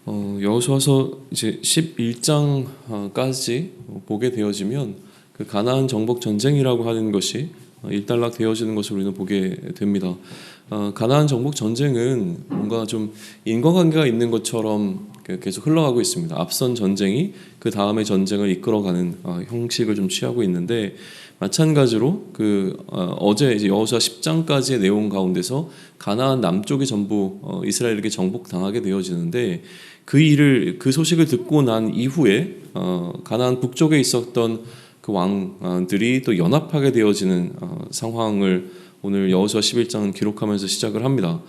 여호수아서 이제 11장까지 보게 되어지면 그 가나안 정복 전쟁이라고 하는 것이 일단락 되어지는 것을 우리는 보게 됩니다. 가나안 정복 전쟁은 뭔가 좀 인과관계가 있는 것처럼 계속 흘러가고 있습니다. 앞선 전쟁이 그 다음의 전쟁을 이끌어가는 형식을 좀 취하고 있는데, 마찬가지로 어제 이제 여호수아 10장까지의 내용 가운데서 가나안 남쪽이 전부 이스라엘에게 정복당하게 되어지는데, 그 소식을 듣고 난 이후에 가나안 북쪽에 있었던 그 왕들이 또 연합하게 되어지는 상황을 오늘 여호수아 11장은 기록하면서 시작을 합니다.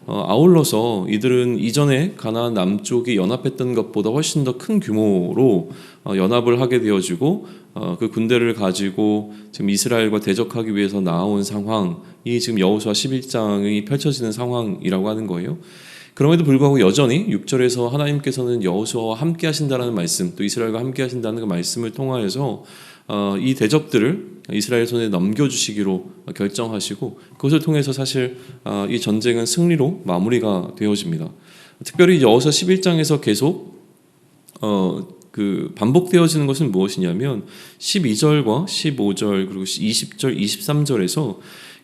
아울러서 이들은 이전에 가나안 남쪽이 연합했던 것보다 훨씬 더 큰 규모로 연합을 하게 되어지고, 그 군대를 가지고 지금 이스라엘과 대적하기 위해서 나온 상황이 지금 여호수아 11장이 펼쳐지는 상황이라고 하는 거예요. 그럼에도 불구하고 여전히 6절에서 하나님께서는 여호수아와 함께 하신다는 말씀, 또 이스라엘과 함께 하신다는 그 말씀을 통하여서 이 대적들을 이스라엘 손에 넘겨주시기로 결정하시고, 그것을 통해서 사실 이 전쟁은 승리로 마무리가 되어집니다. 특별히 여호수아 11장에서 계속 반복되어지는 것은 무엇이냐면 12절과 15절 그리고 20절, 23절에서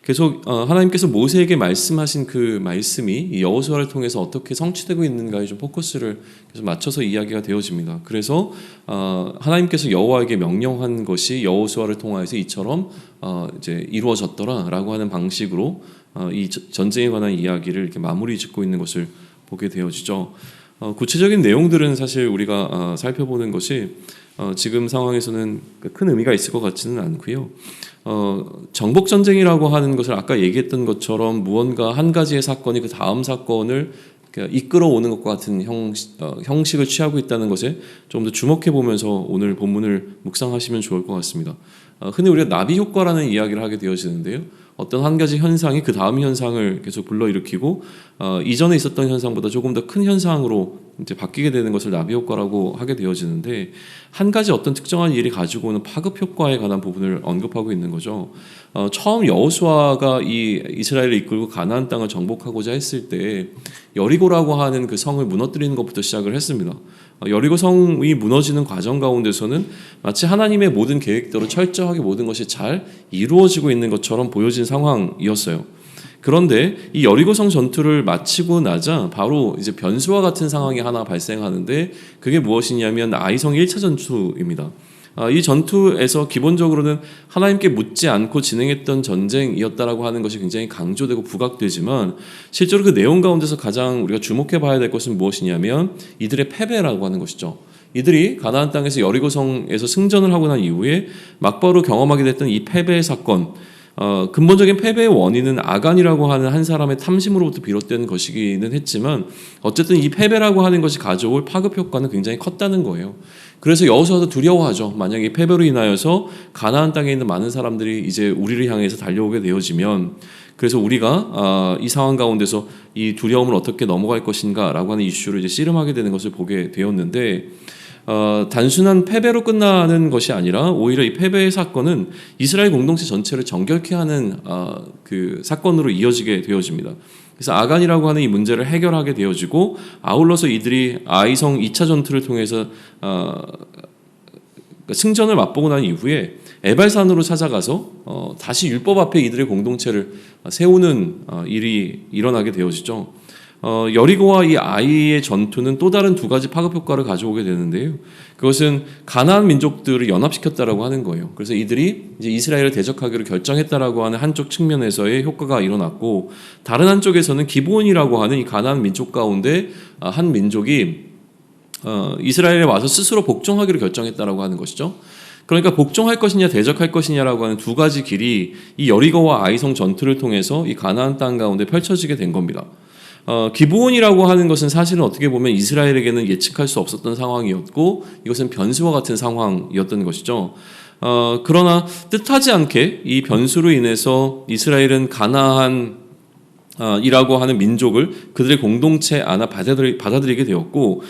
계속 하나님께서 모세에게 말씀하신 그 말씀이 여호수아를 통해서 어떻게 성취되고 있는가에 좀 포커스를 계속 맞춰서 이야기가 되어집니다. 그래서 하나님께서 여호와에게 명령한 것이 여호수아를 통하여서 이처럼 이제 이루어졌더라라고 하는 방식으로 이 전쟁에 관한 이야기를 이렇게 마무리 짓고 있는 것을 보게 되어지죠. 구체적인 내용들은 사실 우리가 살펴보는 것이 지금 상황에서는 큰 의미가 있을 것 같지는 않고요. 정복 전쟁이라고 하는 것을 아까 얘기했던 것처럼 무언가 한 가지의 사건이 그 다음 사건을 이끌어오는 것과 같은 형식을 취하고 있다는 것에 좀 더 주목해 보면서 오늘 본문을 묵상하시면 좋을 것 같습니다. 흔히 우리가 나비 효과라는 이야기를 하게 되어지는데요. 어떤 한 가지 현상이 그 다음 현상을 계속 불러일으키고 이전에 있었던 현상보다 조금 더 큰 현상으로 이제 바뀌게 되는 것을 나비 효과라고 하게 되어지는데, 한 가지 어떤 특정한 일이 가지고 오는 파급 효과에 관한 부분을 언급하고 있는 거죠. 처음 여호수아가 이 이스라엘을 이끌고 가나안 땅을 정복하고자 했을 때 여리고라고 하는 그 성을 무너뜨리는 것부터 시작을 했습니다. 여리고 성이 무너지는 과정 가운데서는 마치 하나님의 모든 계획대로 철저하게 모든 것이 잘 이루어지고 있는 것처럼 보여진 상황이었어요. 그런데 이 여리고성 전투를 마치고 나자 바로 이제 변수와 같은 상황이 하나 발생하는데, 그게 무엇이냐면 아이성 1차 전투입니다. 이 전투에서 기본적으로는 하나님께 묻지 않고 진행했던 전쟁이었다라고 하는 것이 굉장히 강조되고 부각되지만, 실제로 그 내용 가운데서 가장 우리가 주목해 봐야 될 것은 무엇이냐면 이들의 패배라고 하는 것이죠. 이들이 가나안 땅에서 여리고성에서 승전을 하고 난 이후에 막바로 경험하게 됐던 이 패배의 사건, 근본적인 패배의 원인은 아간이라고 하는 한 사람의 탐심으로부터 비롯된 것이기는 했지만, 어쨌든 이 패배라고 하는 것이 가져올 파급 효과는 굉장히 컸다는 거예요. 그래서 여호수아도 두려워하죠. 만약에 패배로 인하여서 가나안 땅에 있는 많은 사람들이 이제 우리를 향해서 달려오게 되어지면, 그래서 우리가 이 상황 가운데서 이 두려움을 어떻게 넘어갈 것인가라고 하는 이슈를 이제 씨름하게 되는 것을 보게 되었는데, 단순한 패배로 끝나는 것이 아니라 오히려 이 패배의 사건은 이스라엘 공동체 전체를 정결케 하는 그 사건으로 이어지게 되어집니다. 그래서 아간이라고 하는 이 문제를 해결하게 되어지고, 아울러서 이들이 아이성 2차 전투를 통해서 승전을 맛보고 난 이후에 에발산으로 찾아가서 다시 율법 앞에 이들의 공동체를 세우는 일이 일어나게 되어지죠. 여리고와 이 아이의 전투는 또 다른 두 가지 파급 효과를 가져오게 되는데요. 그것은 가나안 민족들을 연합시켰다라고 하는 거예요. 그래서 이들이 이제 이스라엘을 대적하기로 결정했다라고 하는 한쪽 측면에서의 효과가 일어났고, 다른 한쪽에서는 기브온이라고 하는 이 가나안 민족 가운데 한 민족이 이스라엘에 와서 스스로 복종하기로 결정했다라고 하는 것이죠. 그러니까 복종할 것이냐 대적할 것이냐라고 하는 두 가지 길이 이 여리고와 아이성 전투를 통해서 이 가나안 땅 가운데 펼쳐지게 된 겁니다. 기브온이라고 하는 것은 사실은 어떻게 보면 이스라엘에게는 예측할 수 없었던 상황이었고, 이것은 변수와 같은 상황이었던 것이죠. 그러나 뜻하지 않게 이 변수로 인해서 이스라엘은 가나안 이라고 하는 민족을 그들의 공동체 안에 받아들이게 되었고,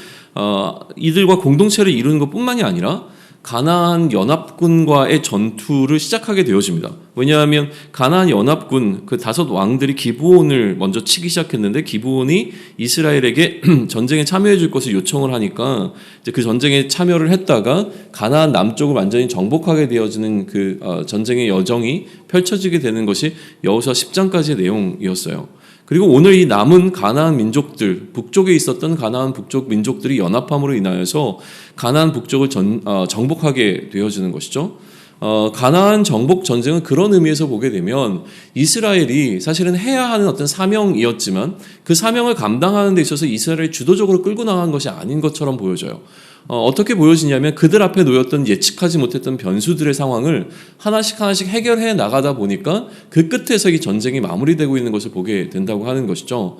이들과 공동체를 이루는 것뿐만이 아니라 가나안 연합군과의 전투를 시작하게 되어집니다. 왜냐하면 가나안 연합군 그 5 왕들이 기브온을 먼저 치기 시작했는데 기브온이 이스라엘에게 전쟁에 참여해 줄 것을 요청을 하니까 이제 그 전쟁에 참여를 했다가 가나안 남쪽을 완전히 정복하게 되어지는 그 전쟁의 여정이 펼쳐지게 되는 것이 여호수아 10장까지의 내용이었어요. 그리고 오늘 이 남은 가나안 민족들, 북쪽에 있었던 가나안 북쪽 민족들이 연합함으로 인하여서 가나안 북쪽을 정복하게 되어지는 것이죠. 가나안 정복 전쟁은 그런 의미에서 보게 되면 이스라엘이 사실은 해야 하는 어떤 사명이었지만 그 사명을 감당하는 데 있어서 이스라엘이 주도적으로 끌고 나간 것이 아닌 것처럼 보여져요. 어떻게 보여지냐면 그들 앞에 놓였던 예측하지 못했던 변수들의 상황을 하나씩 해결해 나가다 보니까 그 끝에서 이 전쟁이 마무리되고 있는 것을 보게 된다고 하는 것이죠.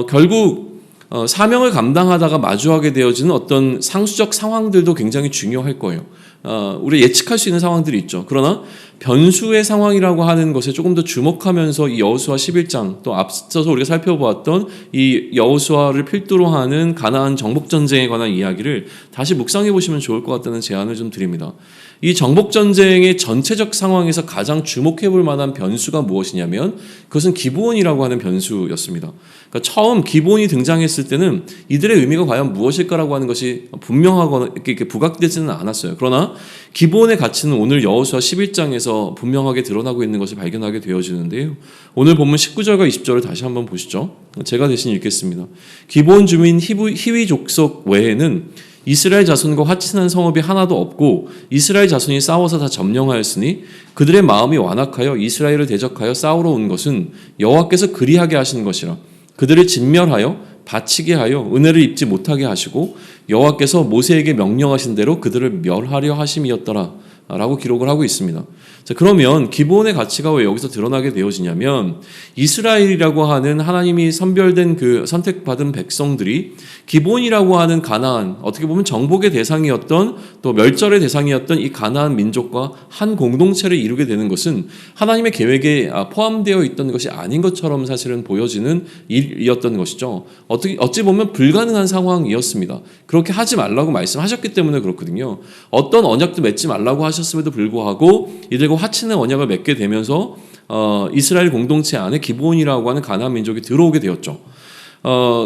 결국 사명을 감당하다가 마주하게 되어지는 어떤 상수적 상황들도 굉장히 중요할 거예요. 우리가 예측할 수 있는 상황들이 있죠. 그러나 변수의 상황이라고 하는 것에 조금 더 주목하면서 이 여호수아 11장 또 앞서서 우리가 살펴보았던 이 여호수아를 필두로 하는 가나안 정복 전쟁에 관한 이야기를 다시 묵상해 보시면 좋을 것 같다는 제안을 좀 드립니다. 이 정복 전쟁의 전체적 상황에서 가장 주목해 볼 만한 변수가 무엇이냐면 그것은 기브온이라고 하는 변수였습니다. 그러니까 처음 기브온이 등장했을 때는 이들의 의미가 과연 무엇일까라고 하는 것이 분명하거나 이렇게 부각되지는 않았어요. 그러나 기브온의 가치는 오늘 여호수아 11장에서 분명하게 드러나고 있는 것을 발견하게 되어지는데요. 오늘 본문 19절과 20절을 다시 한번 보시죠. 제가 대신 읽겠습니다. 기브온 주민 히위 족속 외에는 이스라엘 자손과 화친한 성읍이 하나도 없고 이스라엘 자손이 싸워서 다 점령하였으니 그들의 마음이 완악하여 이스라엘을 대적하여 싸우러 온 것은 여호와께서 그리하게 하신 것이라. 그들을 진멸하여 바치게 하여 은혜를 입지 못하게 하시고 여호와께서 모세에게 명령하신 대로 그들을 멸하려 하심이었더라 라고 기록을 하고 있습니다. 자, 그러면 기브온의 가치가 왜 여기서 드러나게 되어지냐면 이스라엘이라고 하는 하나님이 선별된 그 선택받은 백성들이 기브온이라고 하는 가나안, 어떻게 보면 정복의 대상이었던 또 멸절의 대상이었던 이 가나안 민족과 한 공동체를 이루게 되는 것은 하나님의 계획에 포함되어 있던 것이 아닌 것처럼 사실은 보여지는 일이었던 것이죠. 어찌 보면 불가능한 상황이었습니다. 그렇게 하지 말라고 말씀하셨기 때문에 그렇거든요. 어떤 언약도 맺지 말라고 하셨음에도 불구하고 이들과 화친의 언약을 맺게 되면서 이스라엘 공동체 안에 기브온이라고 하는 가나안 민족이 들어오게 되었죠.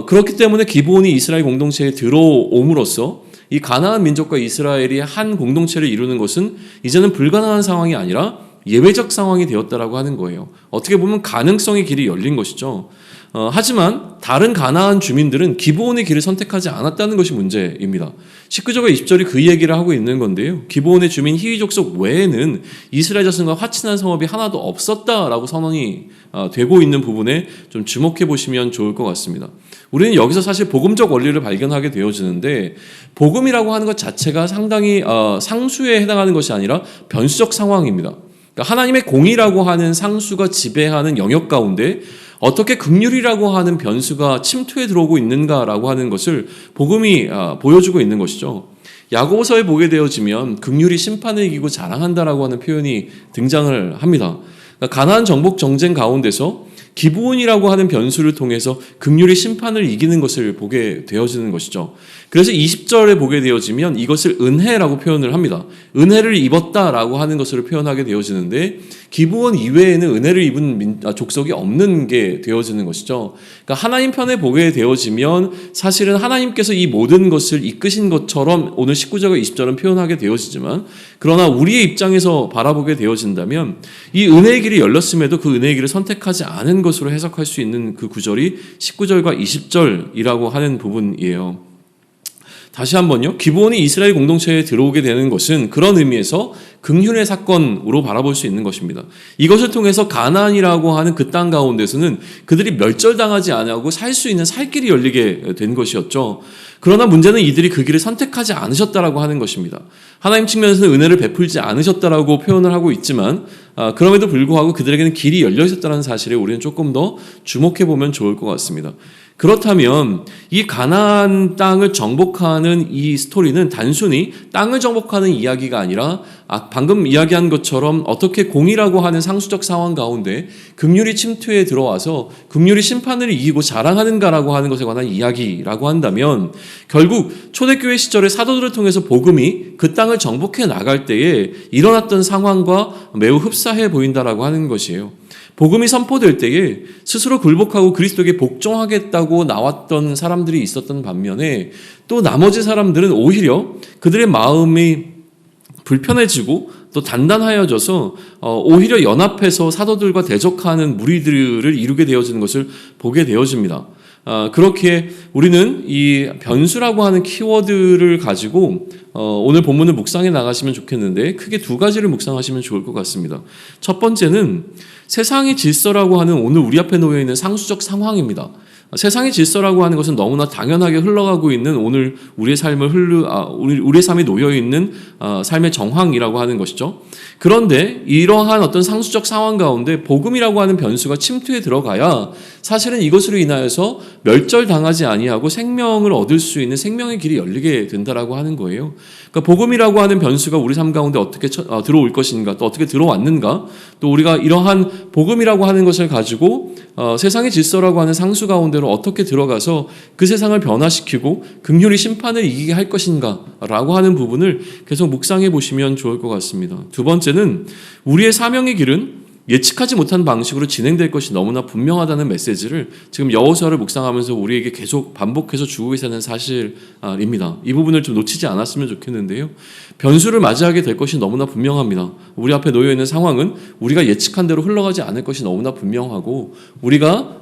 그렇기 때문에 기브온이 이스라엘 공동체에 들어옴으로써 이 가나안 민족과 이스라엘이 한 공동체를 이루는 것은 이제는 불가능한 상황이 아니라 예외적 상황이 되었다라고 하는 거예요. 어떻게 보면 가능성의 길이 열린 것이죠. 하지만 다른 가나안 주민들은 기브온의 길을 선택하지 않았다는 것이 문제입니다. 19절과 20절이 그 얘기를 하고 있는 건데요. 기브온의 주민 히위 족속 외에는 이스라엘 자손과 화친한 성읍이 하나도 없었다라고 선언이 되고 있는 부분에 좀 주목해 보시면 좋을 것 같습니다. 우리는 여기서 사실 복음적 원리를 발견하게 되어지는데 복음이라고 하는 것 자체가 상당히 상수에 해당하는 것이 아니라 변수적 상황입니다. 그러니까 하나님의 공의라고 하는 상수가 지배하는 영역 가운데 어떻게 긍휼이라고 하는 변수가 침투해 들어오고 있는가라고 하는 것을 복음이 보여주고 있는 것이죠. 야고보서에 보게 되어지면 긍휼이 심판을 이기고 자랑한다라고 하는 표현이 등장을 합니다. 그러니까 가나안 정복 전쟁 가운데서 기브온이라고 하는 변수를 통해서 긍휼이 심판을 이기는 것을 보게 되어지는 것이죠. 그래서 20절에 보게 되어지면 이것을 은혜라고 표현을 합니다. 은혜를 입었다라고 하는 것을 표현하게 되어지는데 기브온 이외에는 은혜를 입은 족속이 없는 게 되어지는 것이죠. 그러니까 하나님 편에 보게 되어지면 사실은 하나님께서 이 모든 것을 이끄신 것처럼 오늘 19절과 20절은 표현하게 되어지지만 그러나 우리의 입장에서 바라보게 되어진다면 이 은혜의 길이 열렸음에도 그 은혜의 길을 선택하지 않은 것으로 해석할 수 있는 그 구절이 19절과 20절이라고 하는 부분이에요. 다시 한번요. 기브온이 이스라엘 공동체에 들어오게 되는 것은 그런 의미에서 긍휼의 사건으로 바라볼 수 있는 것입니다. 이것을 통해서 가나안이라고 하는 그 땅 가운데서는 그들이 멸절당하지 않고 살 수 있는 살 길이 열리게 된 것이었죠. 그러나 문제는 이들이 그 길을 선택하지 않으셨다라고 하는 것입니다. 하나님 측면에서는 은혜를 베풀지 않으셨다라고 표현을 하고 있지만 그럼에도 불구하고 그들에게는 길이 열려 있었다는 사실에 우리는 조금 더 주목해 보면 좋을 것 같습니다. 그렇다면 이 가나안 땅을 정복하는 이 스토리는 단순히 땅을 정복하는 이야기가 아니라 방금 이야기한 것처럼 어떻게 공의라고 하는 상수적 상황 가운데 긍휼이 침투해 들어와서 긍휼이 심판을 이기고 자랑하는가라고 하는 것에 관한 이야기라고 한다면 결국 초대교회 시절의 사도들을 통해서 복음이 그 땅을 정복해 나갈 때에 일어났던 상황과 매우 흡사해 보인다라고 하는 것이에요. 복음이 선포될 때에 스스로 굴복하고 그리스도에게 복종하겠다고 나왔던 사람들이 있었던 반면에 또 나머지 사람들은 오히려 그들의 마음이 불편해지고 또 단단하여져서 오히려 연합해서 사도들과 대적하는 무리들을 이루게 되어지는 것을 보게 되어집니다. 그렇게 우리는 이 변수라고 하는 키워드를 가지고 오늘 본문을 묵상해 나가시면 좋겠는데 크게 두 가지를 묵상하시면 좋을 것 같습니다. 첫 번째는 세상의 질서라고 하는 오늘 우리 앞에 놓여 있는 상수적 상황입니다. 세상의 질서라고 하는 것은 너무나 당연하게 흘러가고 있는 오늘 우리의 우리의 삶에 놓여 있는 삶의 정황이라고 하는 것이죠. 그런데 이러한 어떤 상수적 상황 가운데 복음이라고 하는 변수가 침투해 들어가야 사실은 이것으로 인하여서 멸절당하지 아니하고 생명을 얻을 수 있는 생명의 길이 열리게 된다라고 하는 거예요. 그러니까 복음이라고 하는 변수가 우리 삶 가운데 어떻게 들어올 것인가, 또 어떻게 들어왔는가, 또 우리가 이러한 복음이라고 하는 것을 가지고 세상의 질서라고 하는 상수 가운데로 어떻게 들어가서 그 세상을 변화시키고 긍휼히 심판을 이기게 할 것인가라고 하는 부분을 계속 묵상해 보시면 좋을 것 같습니다. 두 번째는 우리의 사명의 길은 예측하지 못한 방식으로 진행될 것이 너무나 분명하다는 메시지를 지금 여호수아를 묵상하면서 우리에게 계속 반복해서 주고 계시는 사실입니다. 이 부분을 좀 놓치지 않았으면 좋겠는데요. 변수를 맞이하게 될 것이 너무나 분명합니다. 우리 앞에 놓여 있는 상황은 우리가 예측한 대로 흘러가지 않을 것이 너무나 분명하고 우리가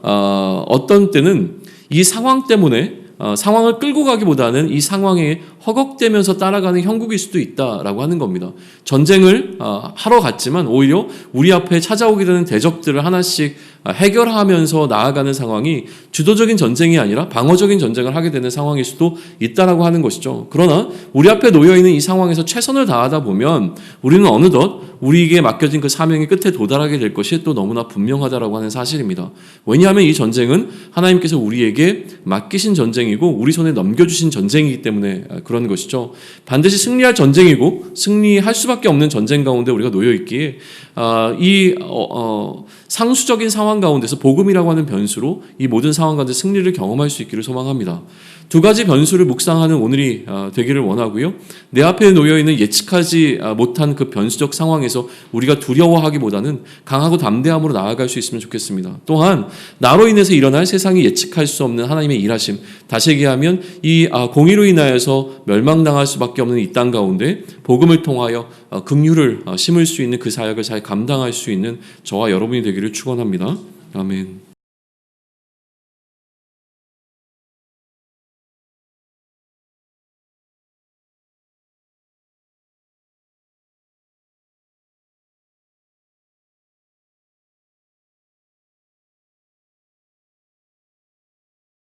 어떤 때는 이 상황 때문에 상황을 끌고 가기보다는 이 상황에 허걱대면서 따라가는 형국일 수도 있다라고 하는 겁니다. 전쟁을 하러 갔지만 오히려 우리 앞에 찾아오게 되는 대적들을 하나씩 해결하면서 나아가는 상황이 주도적인 전쟁이 아니라 방어적인 전쟁을 하게 되는 상황일 수도 있다라고 하는 것이죠. 그러나 우리 앞에 놓여있는 이 상황에서 최선을 다하다 보면 우리는 어느덧 우리에게 맡겨진 그 사명의 끝에 도달하게 될 것이 또 너무나 분명하다라고 하는 사실입니다. 왜냐하면 이 전쟁은 하나님께서 우리에게 맡기신 전쟁이고 우리 손에 넘겨주신 전쟁이기 때문에 그런 것이죠. 반드시 승리할 전쟁이고 승리할 수밖에 없는 전쟁 가운데 우리가 놓여있기에 이 상수적인 상황 가운데서 복음이라고 하는 변수로 이 모든 상황 가운데 승리를 경험할 수 있기를 소망합니다. 두 가지 변수를 묵상하는 오늘이 되기를 원하고요. 내 앞에 놓여있는 예측하지 못한 그 변수적 상황에서 우리가 두려워하기보다는 강하고 담대함으로 나아갈 수 있으면 좋겠습니다. 또한 나로 인해서 일어날 세상이 예측할 수 없는 하나님의 일하심, 다시 얘기하면 이 공의로 인하여서 멸망당할 수밖에 없는 이 땅 가운데 복음을 통하여 긍휼을 심을 수 있는 그 사역을 잘 감당할 수 있는 저와 여러분이 되기를 축원합니다. 아멘.